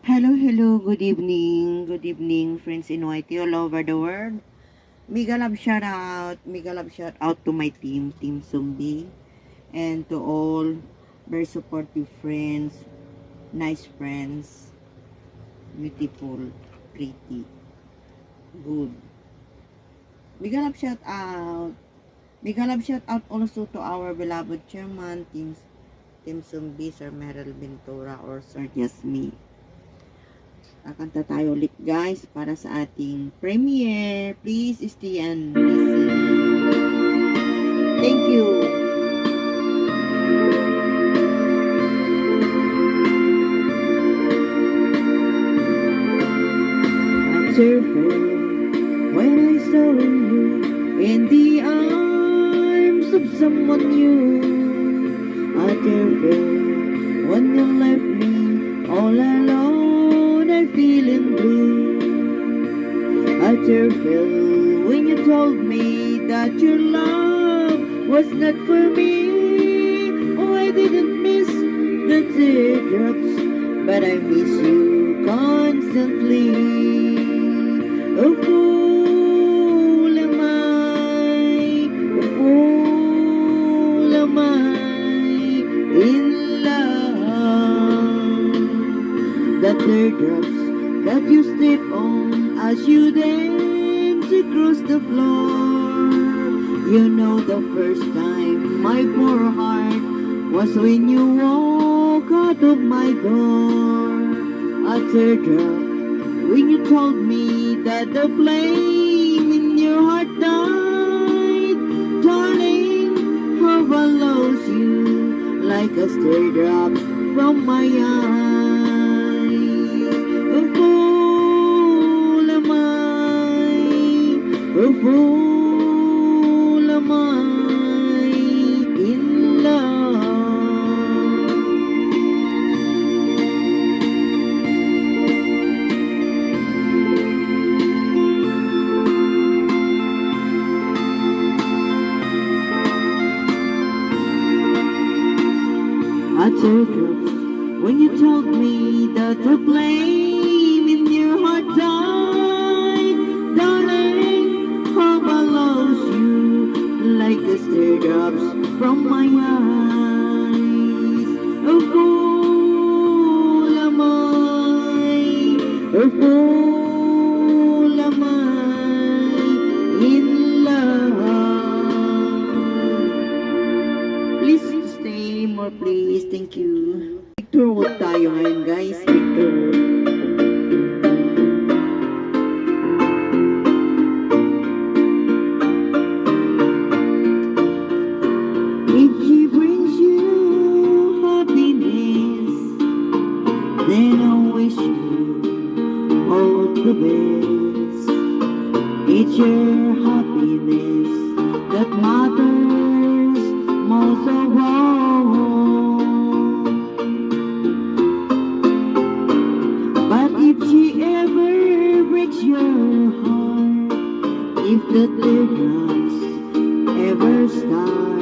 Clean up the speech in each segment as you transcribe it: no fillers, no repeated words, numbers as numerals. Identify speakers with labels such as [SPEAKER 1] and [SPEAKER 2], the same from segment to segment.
[SPEAKER 1] Hello, good evening, friends in YT all over the world. Mega love shout out to my Team Zombie, and to all very supportive friends, nice friends, beautiful, pretty, good. Mega love shout out. Mega love shout out also to our beloved chairman, Team Zombie, Sir Meryl Ventura or Sir Jasmine. Kakanta tayo ulit guys para sa ating premiere. Please stay and listen. Thank you. A cheerful when I saw you in the arms of someone new. A cheerful when you left me all alone and feeling blue. A tearful when you told me that your love was not for me. Oh, I didn't miss the teardrops, but I miss you constantly. A fool am I, a fool am I in love. The teardrops that you step on as you dance across the floor. You know the first time my poor heart was when you walk out of my door. A teardrop when you told me that the flame in your heart died. Darling, how I lost you like a teardrop from my eyes. A fool am I, a fool am I in love. I teardrops when you told me that the flame in your heart died. Darling, how I lost you like the teardrops from my eyes. A fool am I, a fool am I in love. Please stay more please. Thank you. Victor Wood tayo ngayon guys. Victor Wood. If she brings you happiness, then I wish you all the best. It's your happiness that matters most of all. But if she ever breaks your heart, if the teardrops ever start,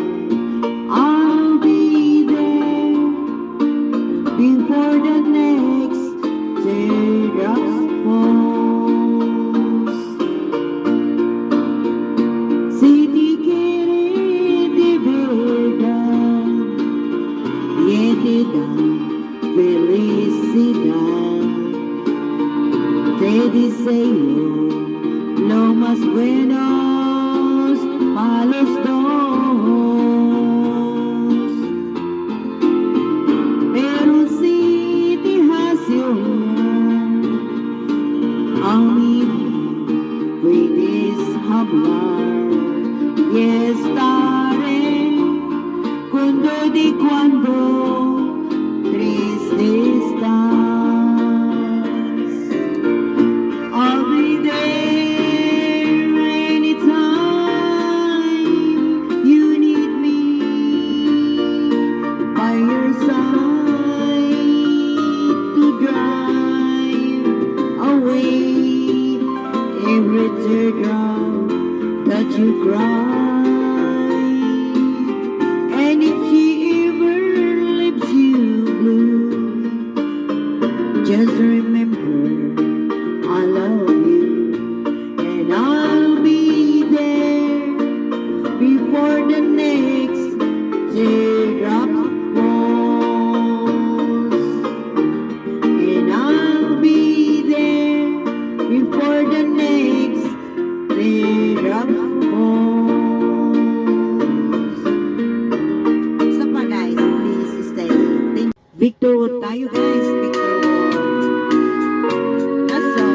[SPEAKER 1] I'll be there before the next teardrops falls. Si ti quiere de verdad y te da felicidad, te deseo lo más buenos para los dos. Pero si te hace llorar, amigo, puedes hablar y estaré cuando de cuando triste estás. I'll be there anytime Victor Wood tayo guys, Victor Wood. Aso.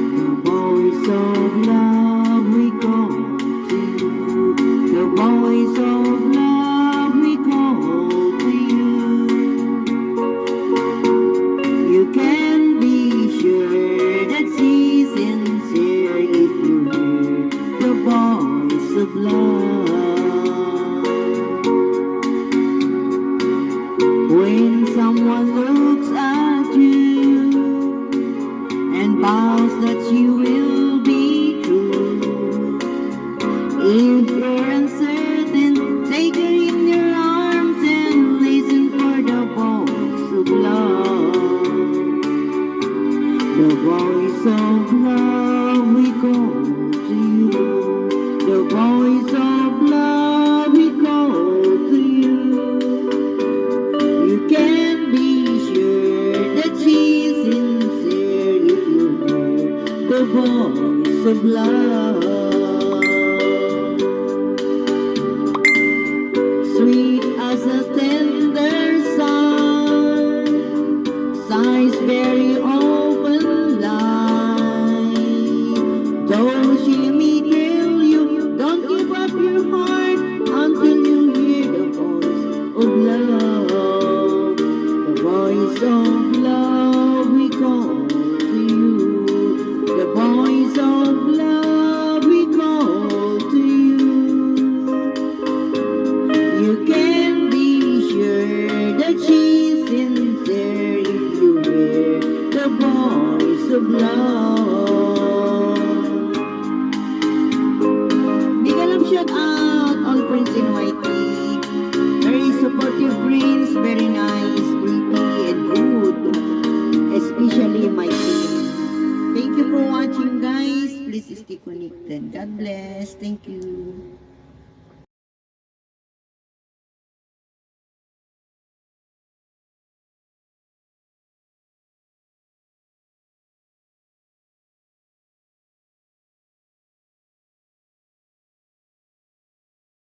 [SPEAKER 1] The voice of love we call to you. The voice of love we call to you. You can be sure that she's sincere if you hear the voice of love. When someone looks at you and vows that you will be true, if you're uncertain, take her in your arms and listen for the voice of love. The voice of love we call to you. The voice of love we call to you. You can be sure that she's sincere if you hear the voice of love. Sweet as a tender sun, sighs very open lie. Though she may kill you, don't give up your heart until you hear the voice of love. The voice of love we call to you. The voice of love we call to you. You can be sure that she's sincere if you hear the voice of love. Big love shout out all friends in YT. Very supportive friends, very nice, pretty and good. Especially my team. Thank you for watching guys. Please stay connected. God bless. Thank you.